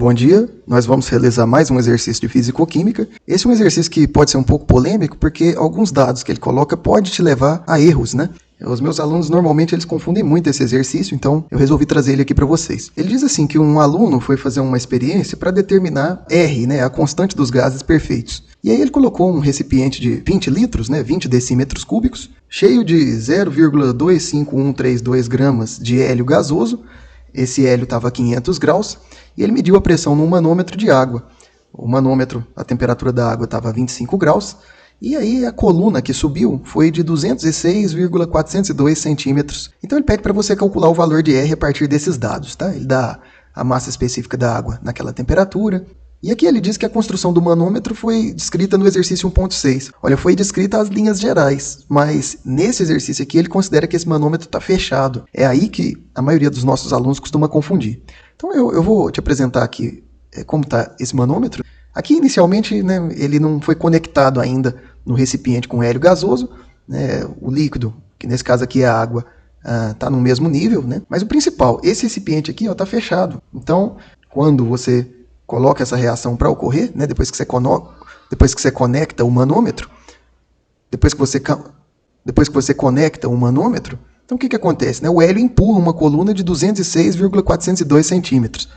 Bom dia, nós vamos realizar mais um exercício de Físico-Química. Esse é um exercício que pode ser um pouco polêmico, porque alguns dados que ele coloca pode te levar a erros, né? Os meus alunos, normalmente, eles confundem muito esse exercício, então eu resolvi trazer ele aqui para vocês. Ele diz assim que um aluno foi fazer uma experiência para determinar R, né, a constante dos gases perfeitos. E aí ele colocou um recipiente de 20 litros, né, 20 decímetros cúbicos, cheio de 0,25132 gramas de hélio gasoso. Esse hélio estava a 500 graus e ele mediu a pressão num manômetro de água. O manômetro, a temperatura da água estava a 25 graus. E aí a coluna que subiu foi de 206,402 centímetros. Então ele pede para você calcular o valor de R a partir desses dados, tá? Ele dá a massa específica da água naquela temperatura. E aqui ele diz que a construção do manômetro foi descrita no exercício 1.6. Olha, foi descrita as linhas gerais, mas nesse exercício aqui ele considera que esse manômetro está fechado. É aí que a maioria dos nossos alunos costuma confundir. Então eu vou te apresentar aqui como está esse manômetro. Aqui inicialmente, né, ele não foi conectado ainda no recipiente com hélio gasoso, né, o líquido, que nesse caso aqui é a água, está no mesmo nível, né? Mas o principal, esse recipiente aqui está fechado. Então, quando você coloca essa reação para ocorrer, né, depois que você conecta o manômetro, depois que você conecta o manômetro, então o que acontece? Né? O hélio empurra uma coluna de 206,402 centímetros.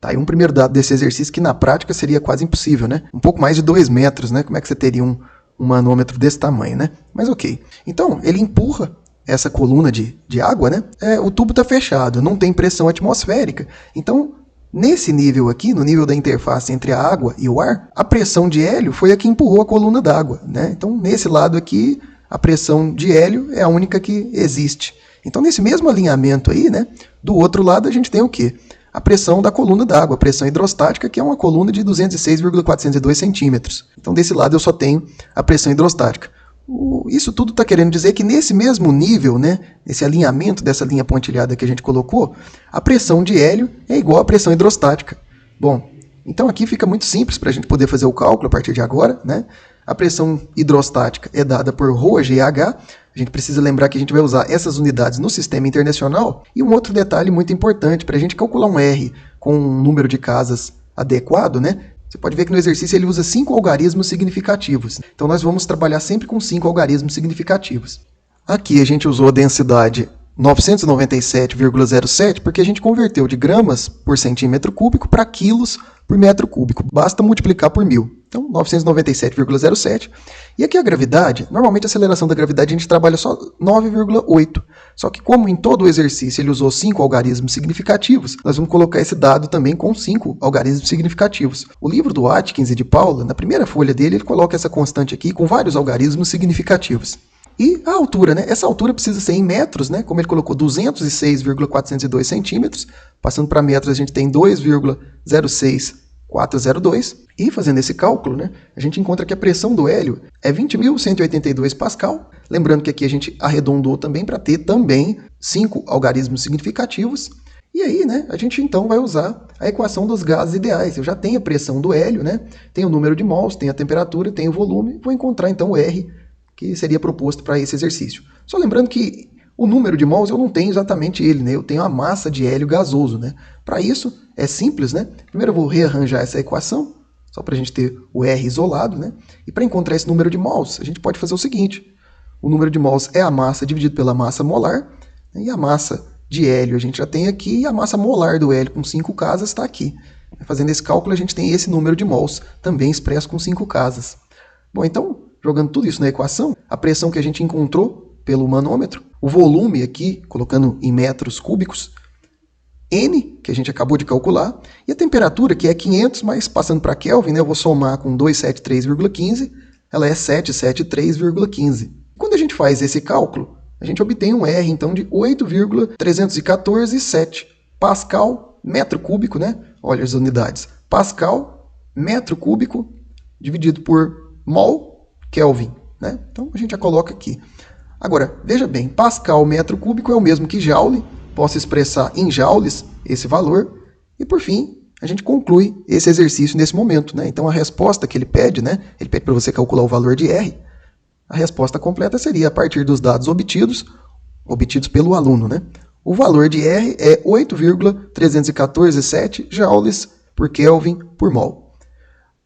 Tá aí um primeiro dado desse exercício que na prática seria quase impossível, né? Um pouco mais de 2 metros, né? Como é que você teria um manômetro desse tamanho, né? Mas ok. Então, ele empurra essa coluna de água, né? O tubo está fechado, não tem pressão atmosférica. Então, nesse nível aqui, no nível da interface entre a água e o ar, a pressão de hélio foi a que empurrou a coluna d'água, né? Então, nesse lado aqui, a pressão de hélio é a única que existe. Então, nesse mesmo alinhamento aí, né? Do outro lado, a gente tem o quê? A pressão da coluna d'água, a pressão hidrostática, que é uma coluna de 206,402 centímetros. Então, desse lado, eu só tenho a pressão hidrostática. Isso tudo está querendo dizer que nesse mesmo nível, né, nesse alinhamento dessa linha pontilhada que a gente colocou, a pressão de hélio é igual à pressão hidrostática. Bom, então aqui fica muito simples para a gente poder fazer o cálculo a partir de agora, né? A pressão hidrostática é dada por ρGH. A gente precisa lembrar que a gente vai usar essas unidades no sistema internacional. E um outro detalhe muito importante, para a gente calcular um R com um número de casas adequado, né? Você pode ver que no exercício ele usa 5 algarismos significativos. Então nós vamos trabalhar sempre com 5 algarismos significativos. Aqui a gente usou a densidade 997,07 porque a gente converteu de gramas por centímetro cúbico para quilos por metro cúbico. Basta multiplicar por 1000. Então, 997,07. E aqui a gravidade, normalmente a aceleração da gravidade a gente trabalha só 9,8. Só que como em todo o exercício ele usou 5 algarismos significativos, nós vamos colocar esse dado também com 5 algarismos significativos. O livro do Atkins e de Paula, na primeira folha dele, ele coloca essa constante aqui com vários algarismos significativos. E a altura, né? Essa altura precisa ser em metros, né? Como ele colocou 206,402 centímetros. Passando para metros, a gente tem 2,06402. E fazendo esse cálculo, né, a gente encontra que a pressão do hélio é 20.182 Pascal. Lembrando que aqui a gente arredondou também para ter também 5 algarismos significativos. E aí, né, a gente então vai usar a equação dos gases ideais. Eu já tenho a pressão do hélio, né? Tenho o número de mols, tenho a temperatura, tenho o volume. Vou encontrar então o R que seria proposto para esse exercício. Só lembrando que o número de mols eu não tenho exatamente ele, né? Eu tenho a massa de hélio gasoso, né? Para isso é simples, né? Primeiro eu vou rearranjar essa equação, só para a gente ter o R isolado, né? E para encontrar esse número de mols, a gente pode fazer o seguinte: o número de mols é a massa dividido pela massa molar, né? E a massa de hélio a gente já tem aqui, e a massa molar do hélio com 5 casas está aqui. Fazendo esse cálculo, a gente tem esse número de mols, também expresso com 5 casas. Bom, então, jogando tudo isso na equação, a pressão que a gente encontrou pelo manômetro, o volume aqui, colocando em metros cúbicos, N, que a gente acabou de calcular, e a temperatura, que é 500, mas passando para Kelvin, né, eu vou somar com 273,15, ela é 773,15. Quando a gente faz esse cálculo, a gente obtém um R, então, de 8,314,7 Pascal metro cúbico, né? Olha as unidades. Pascal metro cúbico dividido por mol Kelvin, né? Então a gente já coloca aqui. Agora, veja bem, Pascal metro cúbico é o mesmo que Joule. Posso expressar em joules esse valor. E por fim, a gente conclui esse exercício nesse momento, né? Então a resposta que ele pede, né? Ele pede para você calcular o valor de R. A resposta completa seria a partir dos dados obtidos pelo aluno, né? O valor de R é 8,314,7 joules por Kelvin por mol.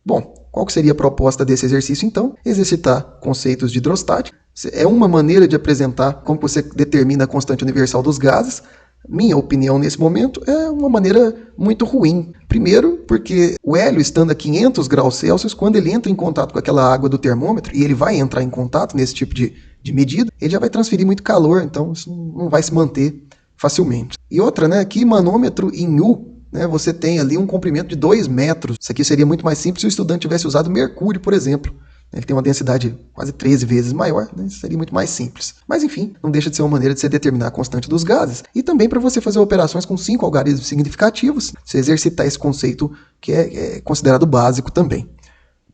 Bom, qual que seria a proposta desse exercício, então? Exercitar conceitos de hidrostática. É uma maneira de apresentar como você determina a constante universal dos gases. Minha opinião nesse momento é uma maneira muito ruim. Primeiro, porque o hélio estando a 500 graus Celsius, quando ele entra em contato com aquela água do termômetro, e ele vai entrar em contato nesse tipo de medida, ele já vai transferir muito calor, então isso não vai se manter facilmente. E outra, né, que manômetro em U, né, você tem ali um comprimento de 2 metros. Isso aqui seria muito mais simples se o estudante tivesse usado mercúrio, por exemplo. Ele tem uma densidade quase 13 vezes maior, né? Seria muito mais simples. Mas enfim, não deixa de ser uma maneira de você determinar a constante dos gases e também para você fazer operações com 5 algarismos significativos, você exercitar esse conceito que é considerado básico também.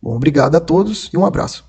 Bom, obrigado a todos e um abraço.